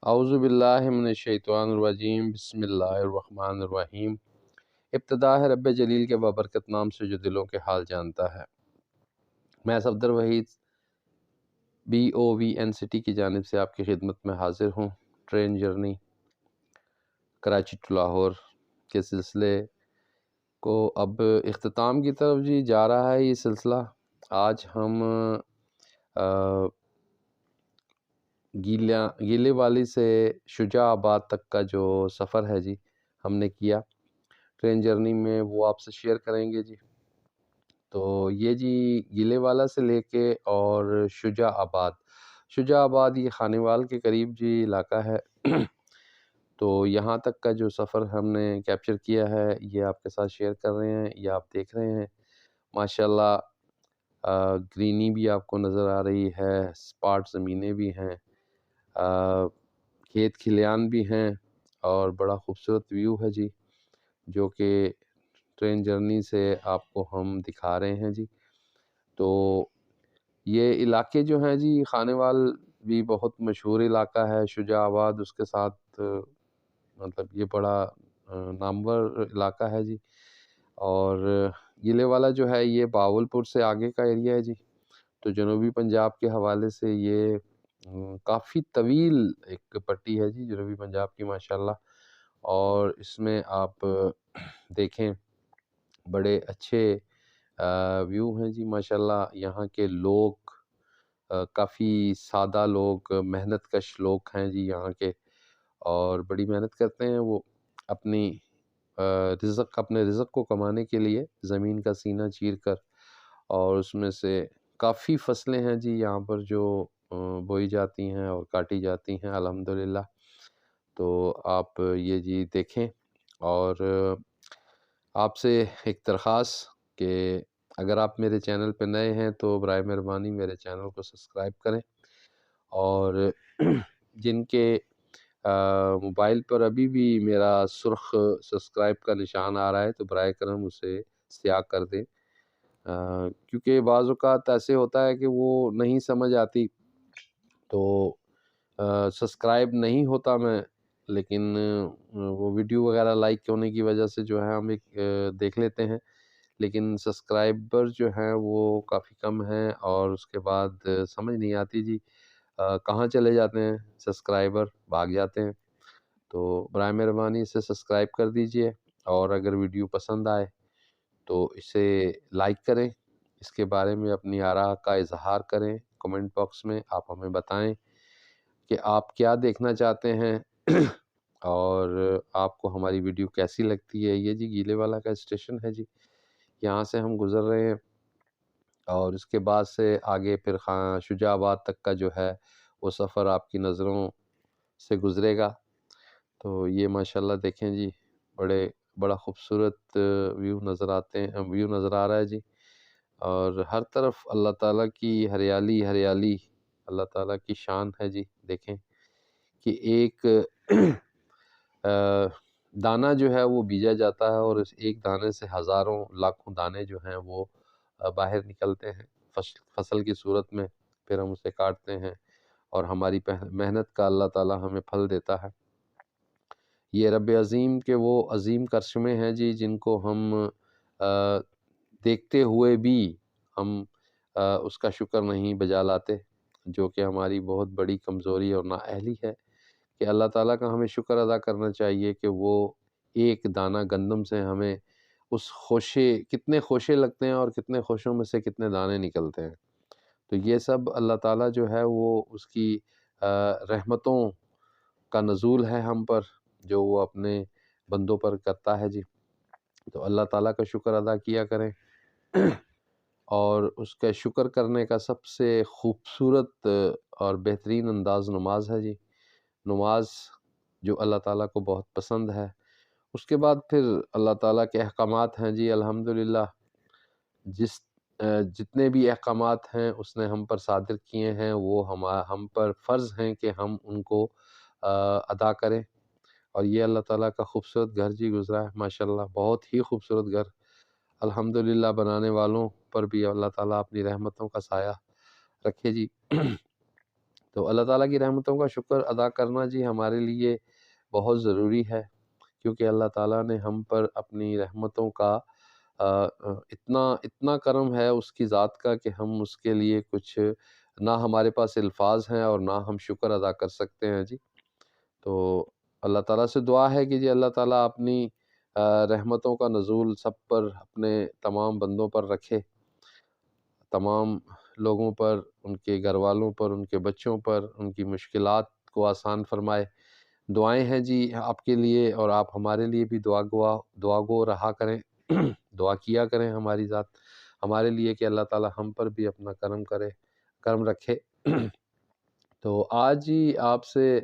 اعوذ باللہ من الشیطان الرجیم، بسم اللہ الرحمن الرحیم۔ ابتدا ہے رب جلیل کے بابرکت نام سے جو دلوں کے حال جانتا ہے۔ میں صفدر وحید BOVN سٹی کی جانب سے آپ کی خدمت میں حاضر ہوں۔ Train journey Karachi to Lahore کے سلسلے کو اب اختتام کی طرف جا رہا ہے یہ سلسلہ۔ آج ہم گیلے والی سے شجاع آباد تک کا جو سفر ہے ہم نے کیا ٹرین جرنی میں، وہ آپ سے شیئر کریں گے تو یہ گیلے والا سے لے کے اور شجاع آباد یہ خانیوال کے قریب علاقہ ہے۔ تو یہاں تک کا جو سفر ہم نے کیپچر کیا ہے یہ آپ کے ساتھ شیئر کر رہے ہیں، یہ آپ دیکھ رہے ہیں۔ ماشاءاللہ گرینی بھی آپ کو نظر آ رہی ہے، سپاٹ زمینیں بھی ہیں، کھیت کھلیان بھی ہیں، اور بڑا خوبصورت ویو ہے جو کہ ٹرین جرنی سے آپ کو ہم دکھا رہے ہیں تو یہ علاقے جو ہیں خانیوال بھی بہت مشہور علاقہ ہے، شجاع آباد اس کے ساتھ مطلب یہ بڑا نامور علاقہ ہے اور گیلے والا جو ہے یہ باولپور سے آگے کا ایریا ہے تو جنوبی پنجاب کے حوالے سے یہ کافی طویل ایک پٹی ہے جنوبی پنجاب کی ماشاءاللہ۔ اور اس میں آپ دیکھیں بڑے اچھے ویو ہیں ماشاءاللہ۔ یہاں کے لوگ کافی سادہ لوگ، محنت کش لوگ ہیں یہاں کے، اور بڑی محنت کرتے ہیں وہ اپنے رزق کو کمانے کے لیے زمین کا سینہ چیر کر، اور اس میں سے کافی فصلیں ہیں یہاں پر جو بوئی جاتی ہیں اور کاٹی جاتی ہیں الحمدللہ۔ تو آپ یہ دیکھیں، اور آپ سے ایک درخواست کہ اگر آپ میرے چینل پہ نئے ہیں تو برائے مہربانی میرے چینل کو سبسکرائب کریں، اور جن کے موبائل پر ابھی بھی میرا سرخ سبسکرائب کا نشان آ رہا ہے تو برائے کرم اسے سیاہ کر دیں، کیونکہ بعض اوقات ایسے ہوتا ہے کہ وہ نہیں سمجھ آتی تو سبسکرائب نہیں ہوتا میں، لیکن وہ ویڈیو وغیرہ لائک ہونے کی وجہ سے جو ہے ہم ایک دیکھ لیتے ہیں، لیکن سبسکرائبر جو ہیں وہ کافی کم ہیں، اور اس کے بعد سمجھ نہیں آتی کہاں چلے جاتے ہیں سبسکرائبر، بھاگ جاتے ہیں۔ تو برائے مہربانی اسے سبسکرائب کر دیجئے، اور اگر ویڈیو پسند آئے تو اسے لائک کریں، اس کے بارے میں اپنی آراء کا اظہار کریں، کمنٹ باکس میں آپ ہمیں بتائیں کہ آپ کیا دیکھنا چاہتے ہیں اور آپ کو ہماری ویڈیو کیسی لگتی ہے۔ یہ گیلے والا کا اسٹیشن ہے یہاں سے ہم گزر رہے ہیں، اور اس کے بعد سے آگے پھر شجاع آباد تک کا جو ہے وہ سفر آپ کی نظروں سے گزرے گا۔ تو یہ ماشاءاللہ دیکھیں بڑا خوبصورت ویو نظر آ رہا ہے اور ہر طرف اللہ تعالیٰ کی ہریالی اللہ تعالیٰ کی شان ہے دیکھیں کہ ایک دانہ جو ہے وہ بیجا جاتا ہے، اور اس ایک دانے سے ہزاروں لاکھوں دانے جو ہیں وہ باہر نکلتے ہیں فصل کی صورت میں، پھر ہم اسے کاٹتے ہیں اور ہماری محنت کا اللہ تعالیٰ ہمیں پھل دیتا ہے۔ یہ رب عظیم کے وہ عظیم کرشمے ہیں جن کو ہم دیکھتے ہوئے بھی ہم اس کا شکر نہیں بجا لاتے، جو کہ ہماری بہت بڑی کمزوری اور نااہلی ہے کہ اللہ تعالیٰ کا ہمیں شکر ادا کرنا چاہیے کہ وہ ایک دانہ گندم سے ہمیں کتنے خوشے لگتے ہیں، اور کتنے خوشوں میں سے کتنے دانے نکلتے ہیں۔ تو یہ سب اللہ تعالیٰ جو ہے وہ اس کی رحمتوں کا نزول ہے ہم پر، جو وہ اپنے بندوں پر کرتا ہے تو اللہ تعالیٰ کا شکر ادا کیا کریں۔ اور اس کا شکر کرنے کا سب سے خوبصورت اور بہترین انداز نماز ہے نماز جو اللہ تعالیٰ کو بہت پسند ہے۔ اس کے بعد پھر اللہ تعالیٰ کے احکامات ہیں الحمدللہ، جتنے بھی احکامات ہیں اس نے ہم پر صادر کیے ہیں، وہ ہم پر فرض ہیں کہ ہم ان کو ادا کریں۔ اور یہ اللہ تعالیٰ کا خوبصورت گھر گزرا ہے ماشاءاللہ، بہت ہی خوبصورت گھر الحمدللہ۔ بنانے والوں پر بھی اللہ تعالیٰ اپنی رحمتوں کا سایہ رکھے تو اللہ تعالیٰ کی رحمتوں کا شکر ادا کرنا جی ہمارے لیے بہت ضروری ہے، کیونکہ اللہ تعالیٰ نے ہم پر اپنی رحمتوں کا اتنا کرم ہے اس کی ذات کا کہ ہم اس کے لیے کچھ نہ ہمارے پاس الفاظ ہیں اور نہ ہم شکر ادا کر سکتے ہیں جی۔ تو اللہ تعالیٰ سے دعا ہے کہ جی اللہ تعالیٰ اپنی رحمتوں کا نزول سب پر، اپنے تمام بندوں پر رکھے، تمام لوگوں پر، ان کے گھر والوں پر، ان کے بچوں پر، ان کی مشکلات کو آسان فرمائے۔ دعائیں ہیں جی آپ کے لیے، اور آپ ہمارے لیے بھی دعا گو رہا کریں، دعا کیا کریں ہماری ذات ہمارے لیے کہ اللہ تعالیٰ ہم پر بھی اپنا کرم رکھے۔ تو آج جی آپ سے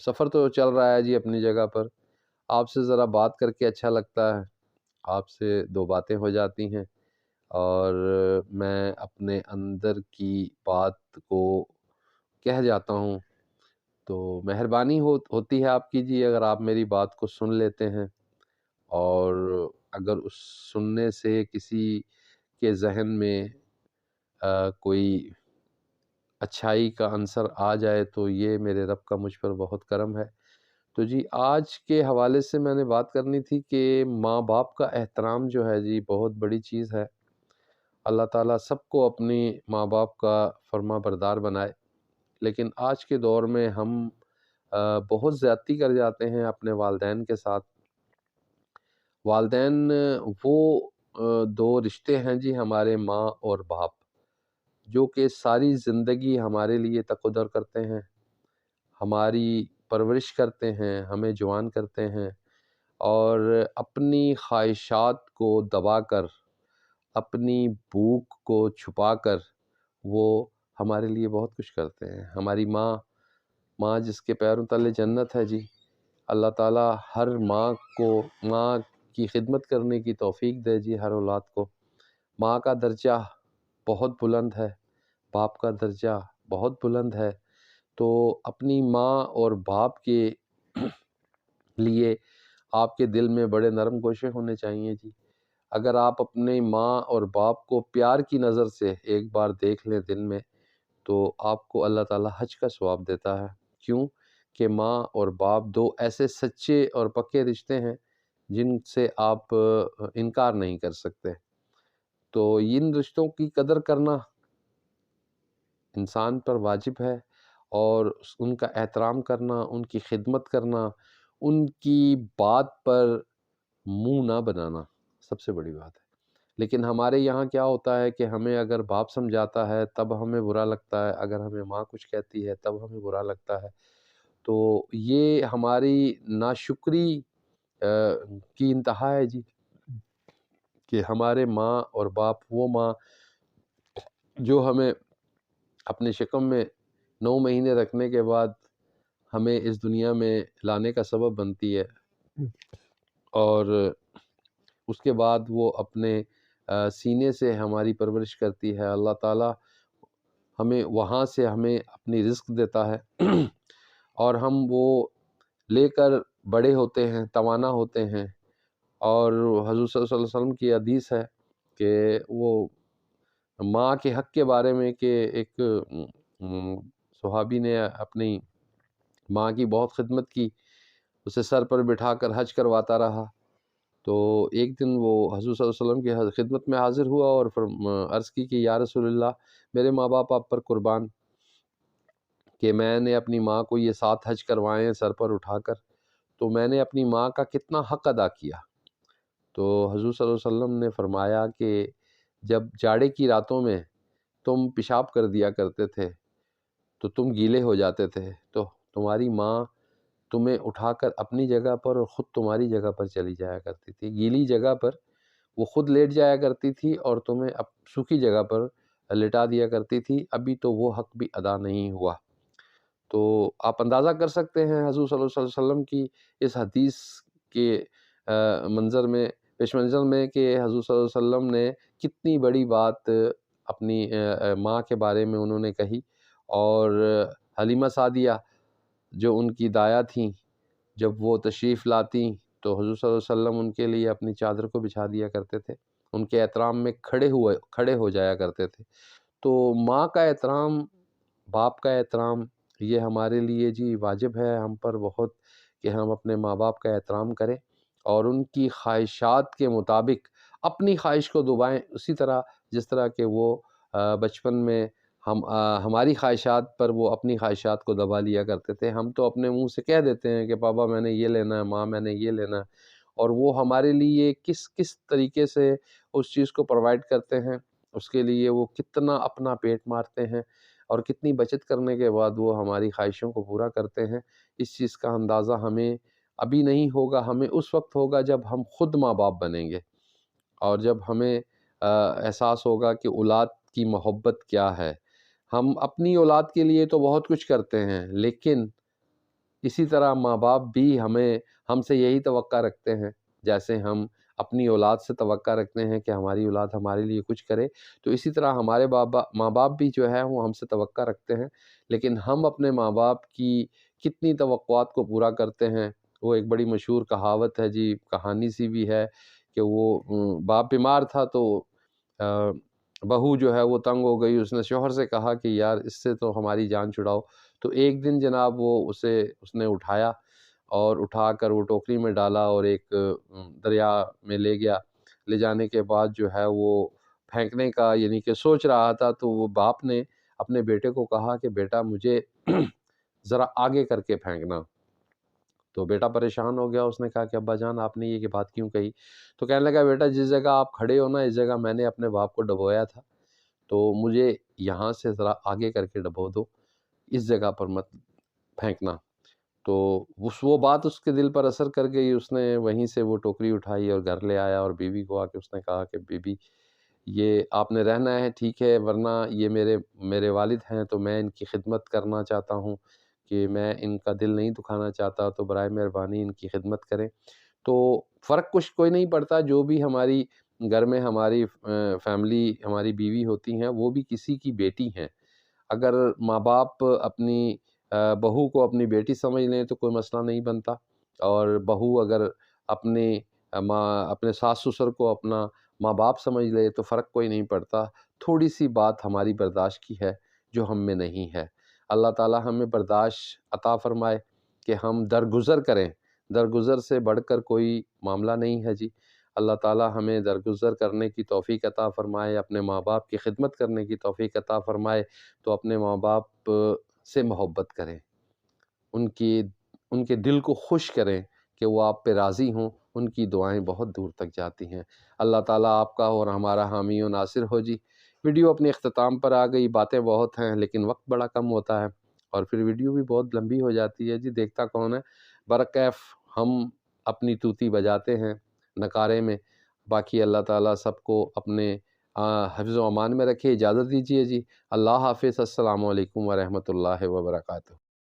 سفر تو چل رہا ہے جی اپنی جگہ پر، آپ سے ذرا بات کر کے اچھا لگتا ہے، آپ سے دو باتیں ہو جاتی ہیں اور میں اپنے اندر کی بات کو کہہ جاتا ہوں۔ تو مہربانی ہوتی ہے آپ کی جی اگر آپ میری بات کو سن لیتے ہیں، اور اگر اس سننے سے کسی کے ذہن میں کوئی اچھائی کا عنصر آ جائے تو یہ میرے رب کا مجھ پر بہت کرم ہے۔ تو جی آج کے حوالے سے میں نے بات کرنی تھی کہ ماں باپ کا احترام جو ہے جی بہت بڑی چیز ہے۔ اللہ تعالیٰ سب کو اپنی ماں باپ کا فرما بردار بنائے، لیکن آج کے دور میں ہم بہت زیادتی کر جاتے ہیں اپنے والدین کے ساتھ۔ والدین وہ دو رشتے ہیں جی ہمارے، ماں اور باپ، جو کہ ساری زندگی ہمارے لیے تقدر کرتے ہیں، ہماری پرورش کرتے ہیں، ہمیں جوان کرتے ہیں، اور اپنی خواہشات کو دبا کر، اپنی بھوک کو چھپا کر وہ ہمارے لیے بہت کچھ کرتے ہیں۔ ہماری ماں جس کے پیروں تلے جنت ہے جی، اللہ تعالیٰ ہر ماں کی خدمت کرنے کی توفیق دے جی ہر اولاد کو۔ ماں کا درجہ بہت بلند ہے، باپ کا درجہ بہت بلند ہے، تو اپنی ماں اور باپ کے لیے آپ کے دل میں بڑے نرم گوشے ہونے چاہیے جی۔ اگر آپ اپنے ماں اور باپ کو پیار کی نظر سے ایک بار دیکھ لیں دن میں، تو آپ کو اللہ تعالیٰ حج کا ثواب دیتا ہے۔ کیوں کہ ماں اور باپ دو ایسے سچے اور پکے رشتے ہیں جن سے آپ انکار نہیں کر سکتے۔ تو ان رشتوں کی قدر کرنا انسان پر واجب ہے، اور ان کا احترام کرنا، ان کی خدمت کرنا، ان کی بات پر منہ نہ بنانا سب سے بڑی بات ہے۔ لیکن ہمارے یہاں کیا ہوتا ہے کہ ہمیں اگر باپ سمجھاتا ہے تب ہمیں برا لگتا ہے، اگر ہمیں ماں کچھ کہتی ہے تب ہمیں برا لگتا ہے۔ تو یہ ہماری ناشکری کی انتہا ہے جی، کہ ہمارے ماں اور باپ، وہ ماں جو ہمیں اپنے شکم میں 9 مہینے رکھنے کے بعد ہمیں اس دنیا میں لانے کا سبب بنتی ہے، اور اس کے بعد وہ اپنے سینے سے ہماری پرورش کرتی ہے۔ اللہ تعالیٰ ہمیں وہاں سے ہمیں اپنی رزق دیتا ہے، اور ہم وہ لے کر بڑے ہوتے ہیں، توانا ہوتے ہیں۔ اور حضور صلی اللہ علیہ وسلم کی حدیث ہے کہ وہ ماں کے حق کے بارے میں کہ ایک صحابی نے اپنی ماں کی بہت خدمت کی، اسے سر پر بٹھا کر حج کرواتا رہا۔ تو ایک دن وہ حضور صلی اللہ علیہ وسلم کی خدمت میں حاضر ہوا اور عرض کی کہ یا رسول اللہ، میرے ماں باپ آپ پر قربان، کہ میں نے اپنی ماں کو یہ 7 حج کروائے ہیں سر پر اٹھا کر، تو میں نے اپنی ماں کا کتنا حق ادا کیا؟ تو حضور صلی اللہ علیہ وسلم نے فرمایا کہ جب جاڑے کی راتوں میں تم پیشاب کر دیا کرتے تھے تو تم گیلے ہو جاتے تھے، تو تمہاری ماں تمہیں اٹھا کر اپنی جگہ پر اور خود تمہاری جگہ پر چلی جایا کرتی تھی، گیلی جگہ پر وہ خود لیٹ جایا کرتی تھی اور تمہیں سوکھی جگہ پر لٹا دیا کرتی تھی۔ ابھی تو وہ حق بھی ادا نہیں ہوا۔ تو آپ اندازہ کر سکتے ہیں حضور صلی اللہ علیہ وسلم کی اس حدیث کے پیش منظر میں کہ حضور صلی اللہ علیہ وسلم نے کتنی بڑی بات اپنی ماں کے بارے میں انہوں نے کہی۔ اور حلیمہ سعدیہ جو ان کی دایا تھیں، جب وہ تشریف لاتی تو حضور صلی اللہ علیہ وسلم ان کے لیے اپنی چادر کو بچھا دیا کرتے تھے، ان کے احترام میں کھڑے ہو جایا کرتے تھے۔ تو ماں کا احترام باپ کا احترام یہ ہمارے لیے جی واجب ہے ہم پر بہت، کہ ہم اپنے ماں باپ کا احترام کریں اور ان کی خواہشات کے مطابق اپنی خواہش کو دبائیں، اسی طرح جس طرح کہ وہ بچپن میں ہماری خواہشات پر وہ اپنی خواہشات کو دبا لیا کرتے تھے۔ ہم تو اپنے منہ سے کہہ دیتے ہیں کہ پاپا میں نے یہ لینا ہے، ماں میں نے یہ لینا ہے، اور وہ ہمارے لیے کس طریقے سے اس چیز کو پرووائڈ کرتے ہیں، اس کے لیے وہ کتنا اپنا پیٹ مارتے ہیں اور کتنی بچت کرنے کے بعد وہ ہماری خواہشوں کو پورا کرتے ہیں، اس چیز کا اندازہ ہمیں ابھی نہیں ہوگا، ہمیں اس وقت ہوگا جب ہم خود ماں باپ بنیں گے، اور جب ہمیں احساس ہوگا کہ اولاد کی محبت کیا ہے۔ ہم اپنی اولاد کے لیے تو بہت کچھ کرتے ہیں، لیکن اسی طرح ماں باپ بھی ہم سے یہی توقع رکھتے ہیں، جیسے ہم اپنی اولاد سے توقع رکھتے ہیں کہ ہماری اولاد ہمارے لیے کچھ کرے، تو اسی طرح ہمارے ماں باپ بھی جو ہے وہ ہم سے توقع رکھتے ہیں، لیکن ہم اپنے ماں باپ کی کتنی توقعات کو پورا کرتے ہیں۔ وہ ایک بڑی مشہور کہاوت ہے جی، کہانی سی بھی ہے کہ وہ باپ بیمار تھا تو بہو جو ہے وہ تنگ ہو گئی، اس نے شوہر سے کہا کہ یار اس سے تو ہماری جان چھڑاؤ، تو ایک دن جناب اس نے اٹھایا اور اٹھا کر وہ ٹوکری میں ڈالا اور ایک دریا میں لے گیا، لے جانے کے بعد جو ہے وہ پھینکنے کا یعنی کہ سوچ رہا تھا، تو وہ باپ نے اپنے بیٹے کو کہا کہ بیٹا مجھے ذرا آگے کر کے پھینکنا، تو بیٹا پریشان ہو گیا، اس نے کہا کہ ابا جان آپ نے یہ بات کیوں کہی؟ تو کہنے لگا بیٹا جس جگہ آپ کھڑے ہو نا، اس جگہ میں نے اپنے باپ کو ڈبویا تھا، تو مجھے یہاں سے ذرا آگے کر کے ڈبو دو، اس جگہ پر مت پھینکنا۔ تو وہ بات اس کے دل پر اثر کر گئی، اس نے وہیں سے وہ ٹوکری اٹھائی اور گھر لے آیا، اور بیوی کو آ کے اس نے کہا کہ بیوی یہ آپ نے رہنا ہے ٹھیک ہے، ورنہ یہ میرے والد ہیں تو میں ان کی خدمت کرنا چاہتا ہوں، کہ میں ان کا دل نہیں دکھانا چاہتا، تو برائے مہربانی ان کی خدمت کریں۔ تو فرق کچھ کوئی نہیں پڑتا، جو بھی ہماری گھر میں ہماری فیملی ہماری بیوی ہوتی ہیں وہ بھی کسی کی بیٹی ہیں۔ اگر ماں باپ اپنی بہو کو اپنی بیٹی سمجھ لیں تو کوئی مسئلہ نہیں بنتا، اور بہو اگر اپنے ساس سسر کو اپنا ماں باپ سمجھ لے تو فرق کوئی نہیں پڑتا۔ تھوڑی سی بات ہماری برداشت کی ہے جو ہم میں نہیں ہے۔ اللہ تعالی ہمیں برداشت عطا فرمائے کہ ہم درگزر کریں، درگزر سے بڑھ کر کوئی معاملہ نہیں ہے جی۔ اللہ تعالی ہمیں درگزر کرنے کی توفیق عطا فرمائے، اپنے ماں باپ کی خدمت کرنے کی توفیق عطا فرمائے، تو اپنے ماں باپ سے محبت کریں، ان کے دل کو خوش کریں کہ وہ آپ پہ راضی ہوں، ان کی دعائیں بہت دور تک جاتی ہیں۔ اللہ تعالیٰ آپ کا اور ہمارا حامی و ناصر ہو جی۔ ویڈیو اپنے اختتام پر آ گئی، باتیں بہت ہیں لیکن وقت بڑا کم ہوتا ہے، اور پھر ویڈیو بھی بہت لمبی ہو جاتی ہے جی، دیکھتا کون ہے۔ برکیف ہم اپنی طوطی بجاتے ہیں نکارے میں، باقی اللہ تعالیٰ سب کو اپنے حفظ و امان میں رکھے۔ اجازت دیجیے جی، اللہ حافظ، السلام علیکم ورحمۃ اللہ وبرکاتہ۔